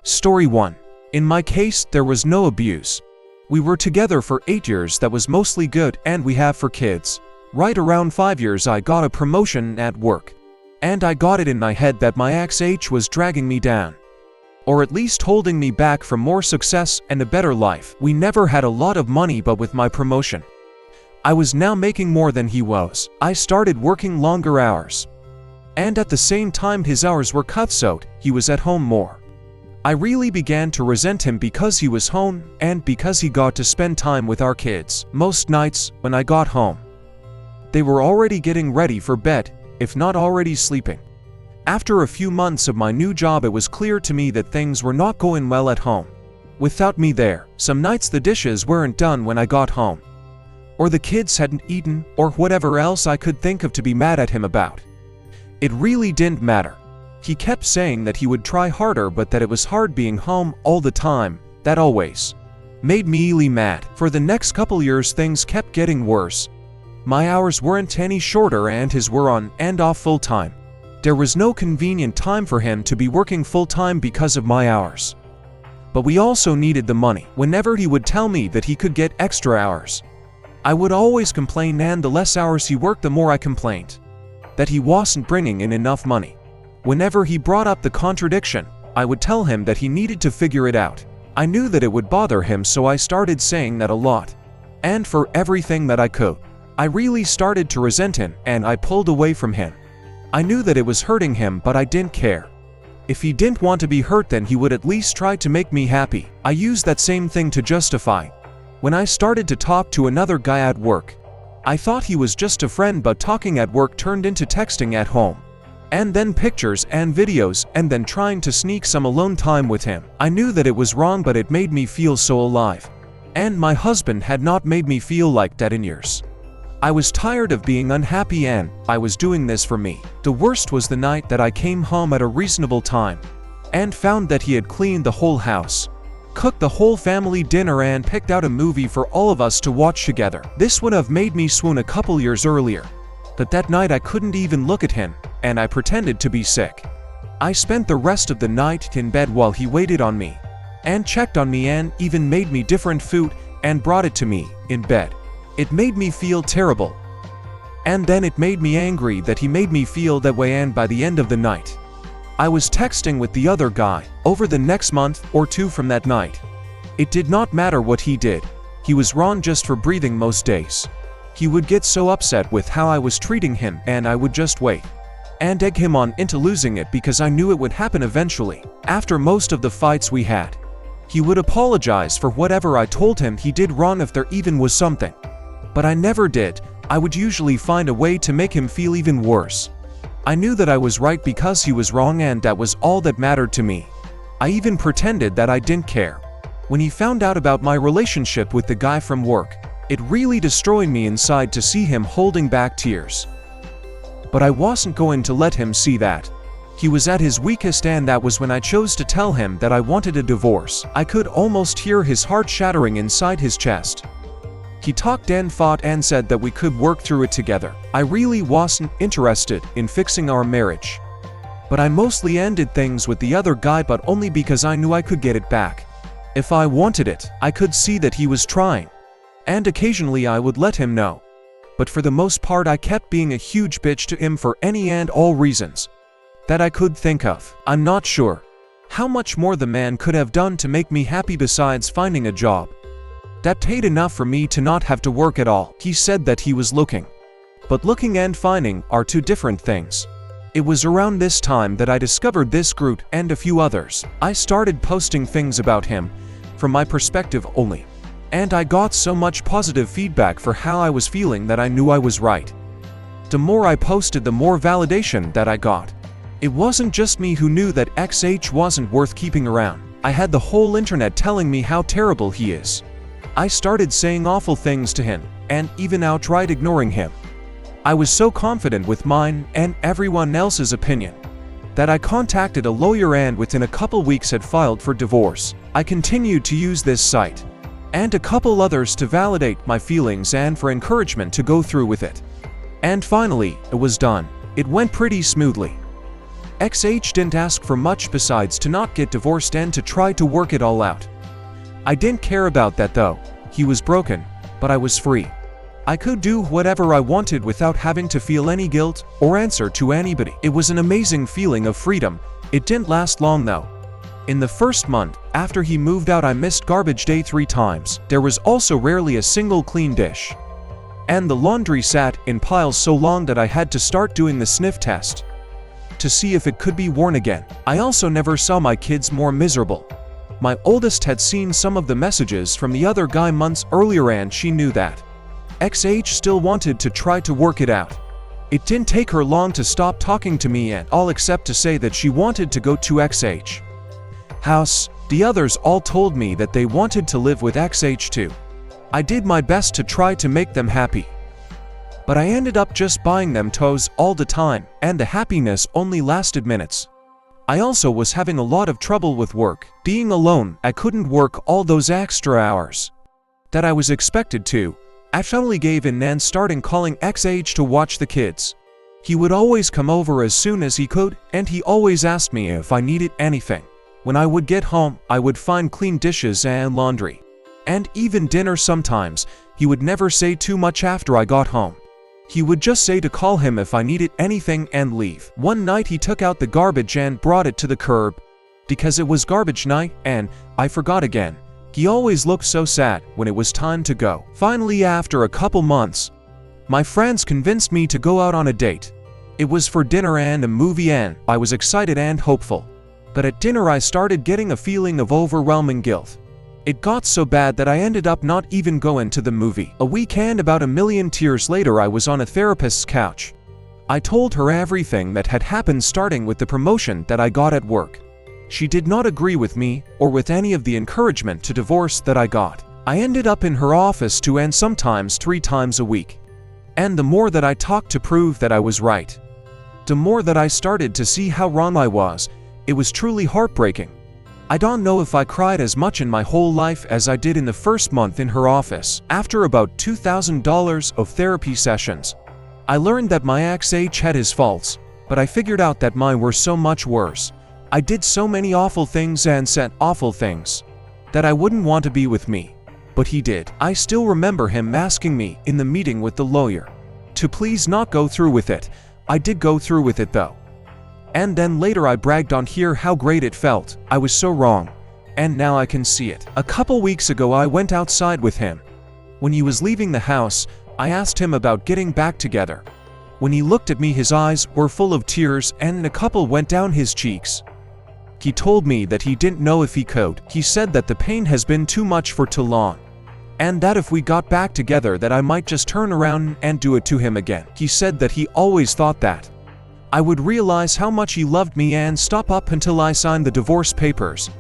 Story 1. In my case, there was no abuse. We were together for 8 years. That was mostly good, and we have 4 kids. Right around 5 years I got a promotion at work. And I got it in my head that my ex was dragging me down. Or at least holding me back from more success and a better life. We never had a lot of money, but with my promotion, I was now making more than he was. I started working longer hours. And at the same time his hours were cut, so he was at home more. I really began to resent him because he was home and because he got to spend time with our kids. Most nights, when I got home, they were already getting ready for bed, if not already sleeping. After a few months of my new job, it was clear to me that things were not going well at home. Without me there, some nights the dishes weren't done when I got home, or the kids hadn't eaten, or whatever else I could think of to be mad at him about. It really didn't matter. He kept saying that he would try harder, but that it was hard being home all the time. That always made me really mad. For the next couple years things kept getting worse. My hours weren't any shorter and his were on and off full time. There was no convenient time for him to be working full time because of my hours. But we also needed the money. Whenever he would tell me that he could get extra hours, I would always complain, and the less hours he worked the more I complained that he wasn't bringing in enough money. Whenever he brought up the contradiction, I would tell him that he needed to figure it out. I knew that it would bother him, so I started saying that a lot. And for everything that I could, I really started to resent him, and I pulled away from him. I knew that it was hurting him, but I didn't care. If he didn't want to be hurt, then he would at least try to make me happy. I used that same thing to justify when I started to talk to another guy at work. I thought he was just a friend, but talking at work turned into texting at home, and then pictures and videos, and then trying to sneak some alone time with him. I knew that it was wrong, but it made me feel so alive. And my husband had not made me feel like that in years. I was tired of being unhappy, and I was doing this for me. The worst was the night that I came home at a reasonable time and found that he had cleaned the whole house, cooked the whole family dinner, and picked out a movie for all of us to watch together. This would have made me swoon a couple years earlier. But that night I couldn't even look at him, and I pretended to be sick. I spent the rest of the night in bed while he waited on me, and checked on me, and even made me different food and brought it to me in bed. It made me feel terrible. And then it made me angry that he made me feel that way, and by the end of the night, I was texting with the other guy. Over the next month or 2 from that night, it did not matter what he did. He was wrong just for breathing most days. He would get so upset with how I was treating him, and I would just wait and egg him on into losing it, because I knew it would happen eventually. After most of the fights we had, he would apologize for whatever I told him he did wrong, if there even was something. But I never did. I would usually find a way to make him feel even worse. I knew that I was right because he was wrong, and that was all that mattered to me. I even pretended that I didn't care. When he found out about my relationship with the guy from work, it really destroyed me inside to see him holding back tears. But I wasn't going to let him see that. He was at his weakest, and that was when I chose to tell him that I wanted a divorce. I could almost hear his heart shattering inside his chest. He talked and fought and said that we could work through it together. I really wasn't interested in fixing our marriage. But I mostly ended things with the other guy, but only because I knew I could get it back if I wanted it. I could see that he was trying, and occasionally I would let him know. But for the most part I kept being a huge bitch to him for any and all reasons that I could think of. I'm not sure how much more the man could have done to make me happy besides finding a job that paid enough for me to not have to work at all. He said that he was looking, but looking and finding are 2 different things. It was around this time that I discovered this group and a few others. I started posting things about him from my perspective only, and I got so much positive feedback for how I was feeling that I knew I was right. The more I posted, the more validation that I got. It wasn't just me who knew that XH wasn't worth keeping around. I had the whole internet telling me how terrible he is. I started saying awful things to him, and even outright ignoring him. I was so confident with mine and everyone else's opinion that I contacted a lawyer, and within a couple weeks had filed for divorce. I continued to use this site and a couple others to validate my feelings and for encouragement to go through with it. And finally, it was done. It went pretty smoothly. XH didn't ask for much besides to not get divorced and to try to work it all out. I didn't care about that though. He was broken, but I was free. I could do whatever I wanted without having to feel any guilt or answer to anybody. It was an amazing feeling of freedom. It didn't last long though. In the first month after he moved out, I missed garbage day 3 times. There was also rarely a single clean dish. And the laundry sat in piles so long that I had to start doing the sniff test to see if it could be worn again. I also never saw my kids more miserable. My oldest had seen some of the messages from the other guy months earlier and she knew that XH still wanted to try to work it out. It didn't take her long to stop talking to me at all except to say that she wanted to go to XH house. The others all told me that they wanted to live with XH too. I did my best to try to make them happy, but I ended up just buying them toes all the time, and the happiness only lasted minutes. I also was having a lot of trouble with work. Being alone, I couldn't work all those extra hours that I was expected to. I finally gave in and started calling XH to watch the kids. He would always come over as soon as he could, and he always asked me if I needed anything. When I would get home, I would find clean dishes and laundry, and even dinner sometimes. He would never say too much after I got home. He would just say to call him if I needed anything and leave. One night he took out the garbage and brought it to the curb because it was garbage night and I forgot again. He always looked so sad when it was time to go. Finally, after a couple months, my friends convinced me to go out on a date. It was for dinner and a movie and I was excited and hopeful. But at dinner I started getting a feeling of overwhelming guilt. It got so bad that I ended up not even going to the movie. A week and about a million tears later I was on a therapist's couch. I told her everything that had happened, starting with the promotion that I got at work. She did not agree with me or with any of the encouragement to divorce that I got. I ended up in her office 2 and sometimes 3 times a week. And the more that I talked to prove that I was right, the more that I started to see how wrong I was. It was truly heartbreaking. I don't know if I cried as much in my whole life as I did in the first month in her office. After about $2,000 of therapy sessions, I learned that my XH had his faults, but I figured out that mine were so much worse. I did so many awful things and said awful things that I wouldn't want to be with me, but he did. I still remember him asking me in the meeting with the lawyer to please not go through with it. I did go through with it though. And then later I bragged on here how great it felt. I was so wrong. And now I can see it. A couple weeks ago I went outside with him. When he was leaving the house, I asked him about getting back together. When he looked at me, his eyes were full of tears and a couple went down his cheeks. He told me that he didn't know if he could. He said that the pain has been too much for too long, and that if we got back together that I might just turn around and do it to him again. He said that he always thought that I would realize how much he loved me and stop up until I signed the divorce papers,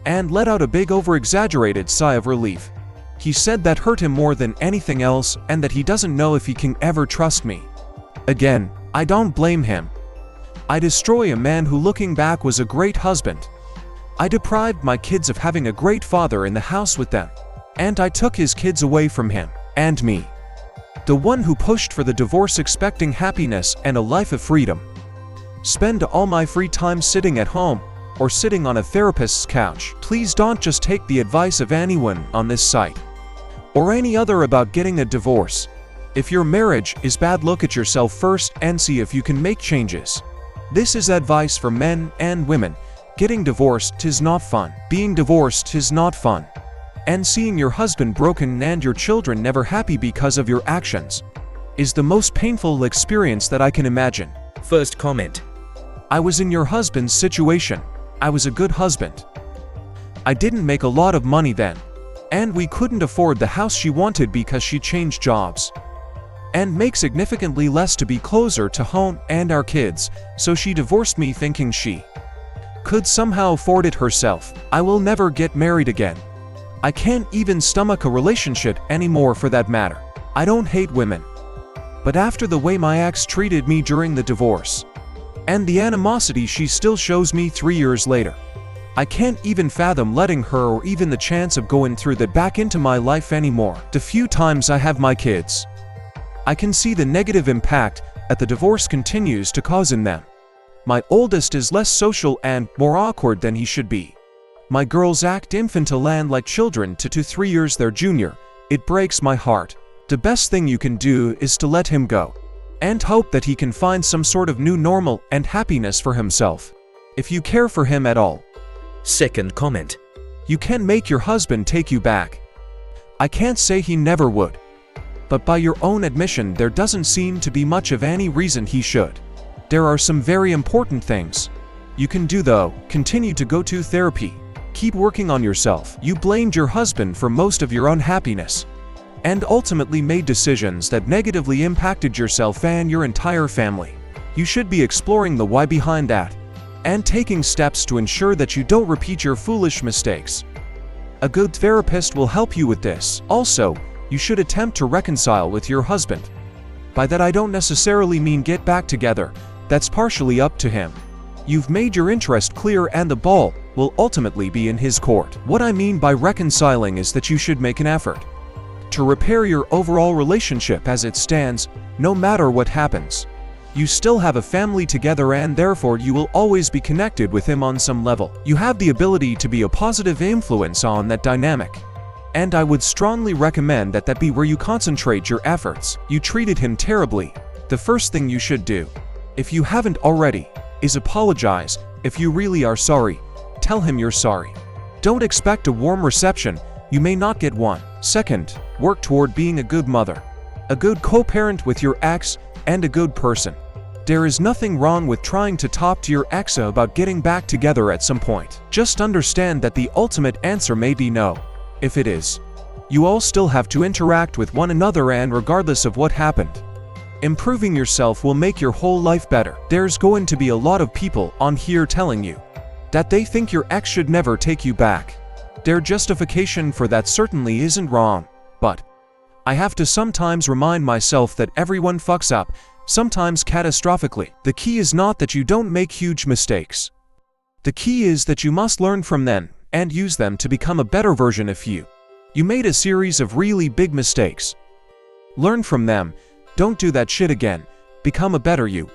and let out a big over-exaggerated sigh of relief. He said that hurt him more than anything else and that he doesn't know if he can ever trust me again. I don't blame him. I destroy a man who, looking back, was a great husband. I deprived my kids of having a great father in the house with them, and I took his kids away from him and me, the one who pushed for the divorce expecting happiness and a life of freedom. Spend all my free time sitting at home or sitting on a therapist's couch. Please don't just take the advice of anyone on this site or any other about getting a divorce. If your marriage is bad, look at yourself first and see if you can make changes. This is advice for men and women. Getting divorced is not fun. Being divorced is not fun. And seeing your husband broken and your children never happy because of your actions is the most painful experience that I can imagine. First comment. I was in your husband's situation. I was a good husband. I didn't make a lot of money then, and we couldn't afford the house she wanted because she changed jobs and make significantly less to be closer to home and our kids, so she divorced me thinking she could somehow afford it herself. I will never get married again. I can't even stomach a relationship anymore for that matter. I don't hate women, but after the way my ex treated me during the divorce and the animosity she still shows me 3 years later, I can't even fathom letting her or even the chance of going through that back into my life anymore. The few times I have my kids, I can see the negative impact that the divorce continues to cause in them. My oldest is less social and more awkward than he should be. My girls act infantile and like children to 3 years their junior. It breaks my heart. The best thing you can do is to let him go and hope that he can find some sort of new normal and happiness for himself. If you care for him at all. Second comment. You can make your husband take you back. I can't say he never would. But by your own admission, there doesn't seem to be much of any reason he should. There are some very important things you can do though. Continue to go to therapy. Keep working on yourself. You blamed your husband for most of your unhappiness and ultimately made decisions that negatively impacted yourself and your entire family. You should be exploring the why behind that and taking steps to ensure that you don't repeat your foolish mistakes. A good therapist will help you with this. Also, you should attempt to reconcile with your husband. By that I don't necessarily mean get back together. That's partially up to him. You've made your interest clear and the ball will ultimately be in his court. What I mean by reconciling is that you should make an effort to repair your overall relationship as it stands, no matter what happens. You still have a family together and therefore you will always be connected with him on some level. You have the ability to be a positive influence on that dynamic. And I would strongly recommend that be where you concentrate your efforts. You treated him terribly. The first thing you should do, if you haven't already, is apologize. If you really are sorry, tell him you're sorry. Don't expect a warm reception. You may not get one. Second, work toward being a good mother, a good co-parent with your ex, and a good person. There is nothing wrong with trying to talk to your ex about getting back together at some point. Just understand that the ultimate answer may be no. If it is, you all still have to interact with one another, and regardless of what happened, improving yourself will make your whole life better. There's going to be a lot of people on here telling you that they think your ex should never take you back. Their justification for that certainly isn't wrong, but I have to sometimes remind myself that everyone fucks up, sometimes catastrophically. The key is not that you don't make huge mistakes. The key is that you must learn from them and use them to become a better version of you. You made a series of really big mistakes. Learn from them. Don't do that shit again. Become a better you.